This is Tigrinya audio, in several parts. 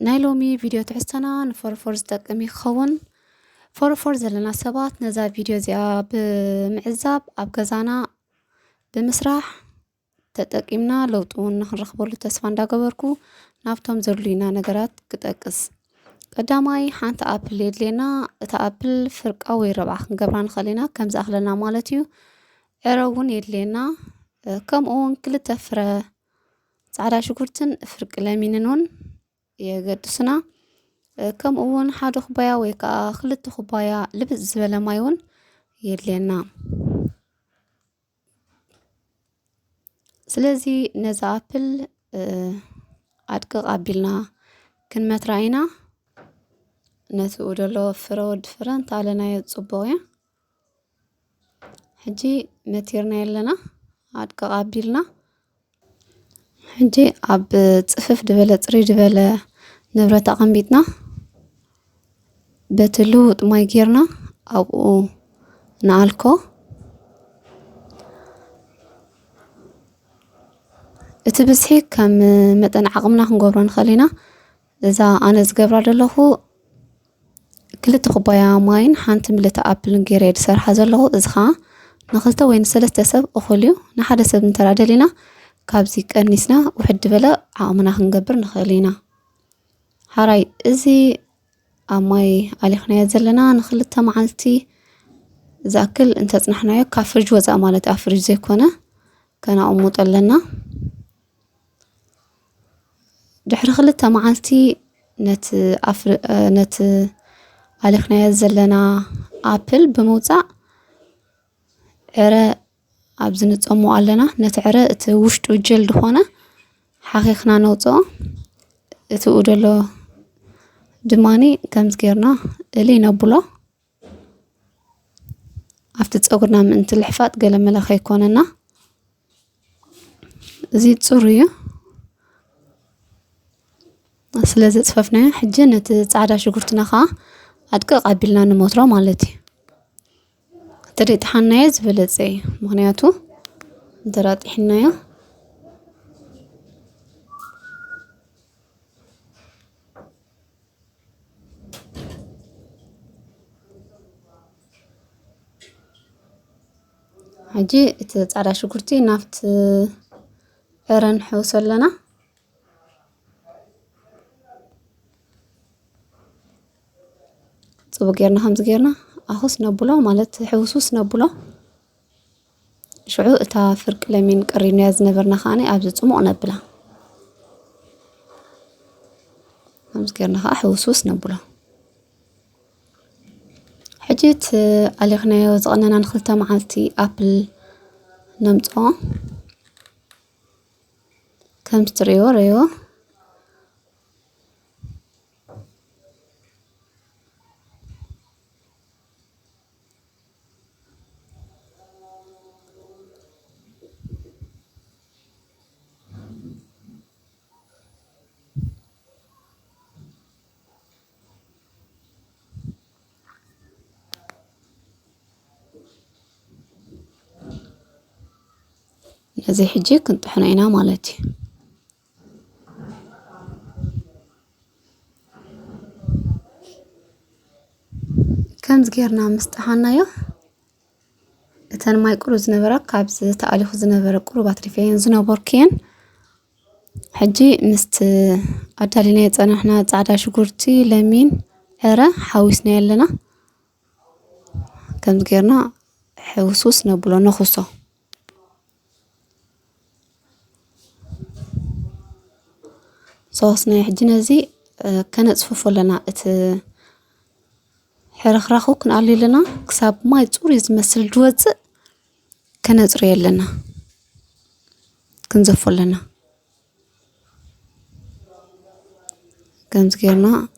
ናይሎሚ ቪዲዮ ትሕዝተና ንፎርፎር ዝጠቅም ይኸውን ፎርፎር ዘለና ሰባት ነዛ ቪዲዮ እዚኣ ብምዕዛብ ኣብ ገዛና ብምስራሕ ተጠቂምና ለውጥ እውን ንኽንረኽበሉ ተስፋ እንዳገበርኩ ናብቶም ዘድልዩና ነገራት ክጠቅስ ቀዳማይ ሓንቲ ኣፕል የድልየና እታ ኣፕል ፍርቃ ወይ ረብዓ ክንገብራ ንኽእል ኢና ከም ዝኣኽለና ማለት እዩ ዕረ እውን የድልየና ከምኡውን ክልተ ፍረ ጻዕዳ ሽጉርትን ፍርቂ ለሚንን እውን የገድስና ከምኡውን ሓደ ኩባያ ወይ ከዓ ክልተ ኩባያ ልብስ ዝበለ ማይ እውን የድልየና ስለዚ ነዛ ኣፕል ኣድቅቕ ኣቢልና ክንመትራ ኢና ነትኡ ደሎ ፍረ ወዲ ፍረ እንታለናዮ ጽቡቕ እያ ሕጂ መቲርና የለና ኣድቅቕ ኣቢልና ሕጂ ኣብ ጽፍፍ ድበለ ጽሪ ድበለ ንብረት ኣቐሚጥና በትልውጥ ማይ ጌርና ኣብኡ ንኣልኮ እቲ ብዝሒ ከም መጠን ዓቕምና ክንገብሮ ንኽእል ኢና እዛ ኣነ ዝገብራ ዘለኹ ክልተ ኩባያ ማይን ሓንቲ ምልተ ኣፕልን ጌረ ዝሰርሓ ዘለኹ እዚ ኸኣ ንኽልተ ወይ ንሰለስተ ሰብ እኹል እዩ ንሓደ ሰብ እንተራደሊና ካብዚ ቀኒስና ውሕድ በለ ዓቕምና ክንገብር ንኽእል ኢና ሓራይ እዚ ኣብ ማይ ኣሊኽናዮ ዘለና ንኽልተ መዓልቲ ዝኣክል እንተጽናሕናዮ ካብ ፍርጅ ወፃእ ማለት ኣብ ፍርጅ ዘይኮነ ከነቕምጦ ኣለና ድሕሪ ክልተ መዓልቲ ነቲ ኣሊኽናዮ ዘለና ኣፕል ብምውፃእ ዕረ ኣብዚ ንጸሞ ኣለና ነቲ ዕረ እቲ ውሽጡ ጀል ድኾነ ሓኺኽና ነውፅኦ እቲ ደሎ ድማኒ ከምዝ ጌርና እሊ ነብሎ ኣብቲ ፀጉርና ምእንቲ ልሕፋጥ ገለ መለኸ ይኮነና እዚ ጽሩይ እዩ ስለዚ ጽፈፍናዮ ሕጂ ነቲ ጻዕዳ ሽጉርትና ኸኣ ኣድቅቕ ኣቢልና ንሞትሮ ማለት እዩ ተደይጥሓናዮ ዝበለፀ እዩ ምኽንያቱ እንተራጢሕናዮ ሕጂ እቲ ጻዕዳ ሽጉርቲ ናፍቲ ዕረ ንሕውሶ ኣለና ጽቡቕ ጌርና ከምዚ ጌርና ኣኹስ ነብሎ ማለት ሕውሱስ ነብሎ ሽዑ እታ ፍርቂ ለሚን ቀሪብናያ ዝነበርና ኸኣነ ኣብዚ ጽሙቕ ነብላ ከምዚ ጌርና ኸኣ ሕውሱስ ነብሎ ሕጂ እቲ ኣሊኽናዮ ዝቐነና ንኽልተ መዓልቲ ኣፕል ነምጽኦ ከምዚ ትርእይዎ ረእይዎ እዚ ሕጂ ክንጥሕኖ ኢና ማለት እዩ ከምዚ ጌርና ምስ ጠሓናዮ እተን ማይ ቁሩብ ዝነበራ ካብዚ ተኣሊኹ ዝነበረ ቁሩብ ኣትሪፈየን ዝነበርክየን ሕጂ ምስቲ ኣዳሊናዮ ፀናሕና ጻዕዳ ሽጉርቲ ለሚን ዕረ ሓዊስናዮ ኣለና ከምዚ ጌርና ሕውሱስ ነብሎ ነኹሶ صوصنا حجي نزي كنصفف لنا ات حرخراخو كنقلي لنا كساب ماي صوري زمسل جوز كنصري لنا كنزف لنا كنز غيرنا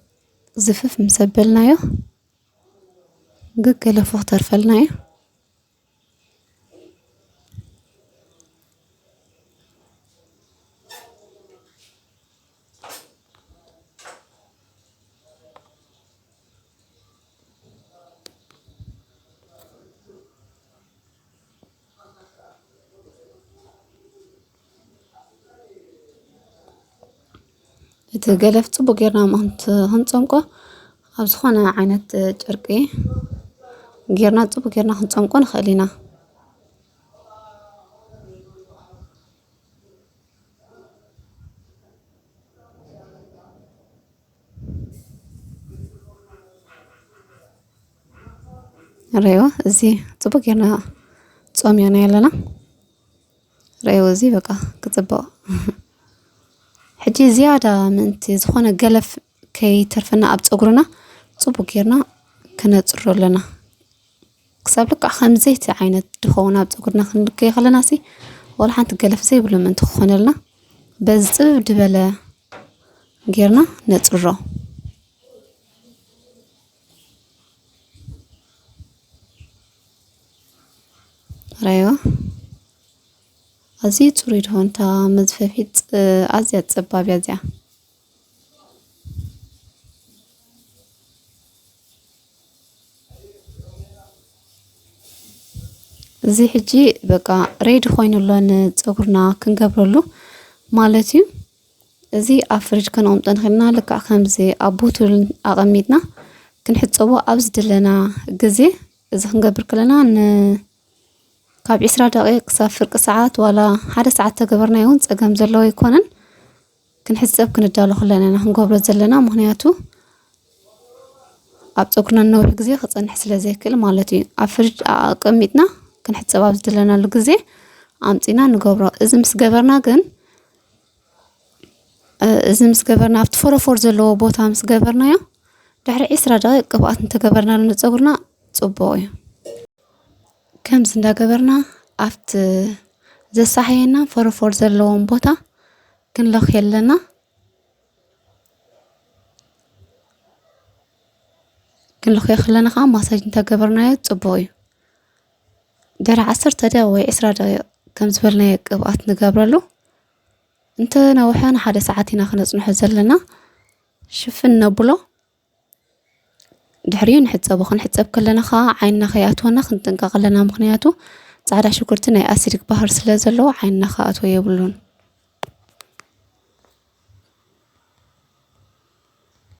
زفف مسبلنايو قلقله فوق ترفلنايو ገለፍ ጽቡቅ ጌርና ክንጸምቆ ኣብ ዝኾነ ዓይነት ጨርቂ ጌርና ጽቡቅ ጌርና ክንጸምቆ ንኽእል ኢና። رأيو زي ጽቡቅ ጌርና ጾምዮና ያለና رأيو زي በቃ ክጽብቕ ሕጂ ዝያዳ ምንቲ ዝኾነ ገለፍ ከይተርፈና ኣብ ፀጉርና ጽቡቅ ጌርና ከነጽሮ ኣለና ክሳብ ልክዕ ከምዘይቲ ዓይነት ድኸውን ኣብ ፀጉርና ክንልከይ ከለናሲ ወላ ሓንቲ ገለፍ ዘይብሉ ምንቲ ክኾነልና በዚ ጽብብ ድበለ ጌርና ነጽሮ رأيو أزي تريد هون تا مزففيت أزيد صباب يزيا زي حجي بقى ريد خوين اللون تصغرنا كنقبرلو مالتي زي أفرج كنوم تنخلنا لك خمسة أبوتو أغميتنا كنحط صوا أبز دلنا جزي إذا كنقبر كلنا ካብ 20 دقيقة ክሳብ ፍርቂ ሰዓት ዋላ ሓደ ሰዓት ተገበርና ይሁን ፀገም ዘለዎ ይኮነን ክንሕፀብ ክንዳሎ ከለና ክንገብሮ ዘለና ምክንያቱ ኣብ ፀጉርና ነውሕ ግዜ ክፀንሕ ስለ ዘይክእል ማለት እዩ ኣብ ፍሪጅ ኣቀሚጥና ክንሕፀብ ኣብ ዝደለናሉ ግዜ ኣምፂና ንገብሮ እዚ ምስ ገበርና ግን እዚ ምስ ገበርና ኣብቲ ፎረፎር ዘለዎ ቦታ ምስ ገበርናዮ ድሕሪ 20 دقيقة ቅብኣት እንተገበርና ንፀጉርና ጽቡቕ እዩ كم زندا قبرنا عفت زي صحينا فرفور زلون بوتا كنلخ يلنا كنلخ يخلنا خام مساج نتا قبرنا يتصبوي دار 10 دقايق 20 دقيقة كم زبلنا يقبات نقبرلو انت نوحنا حدا ساعتين خنصنح زلنا شفنا بلو دحرين نحسب خنحسب كلنا خا عيننا خياتنا خنتنقق لنا مخنياتو صعدا شكرتنا يا أسيرك بحر سلازلو عيننا خااتو يبلون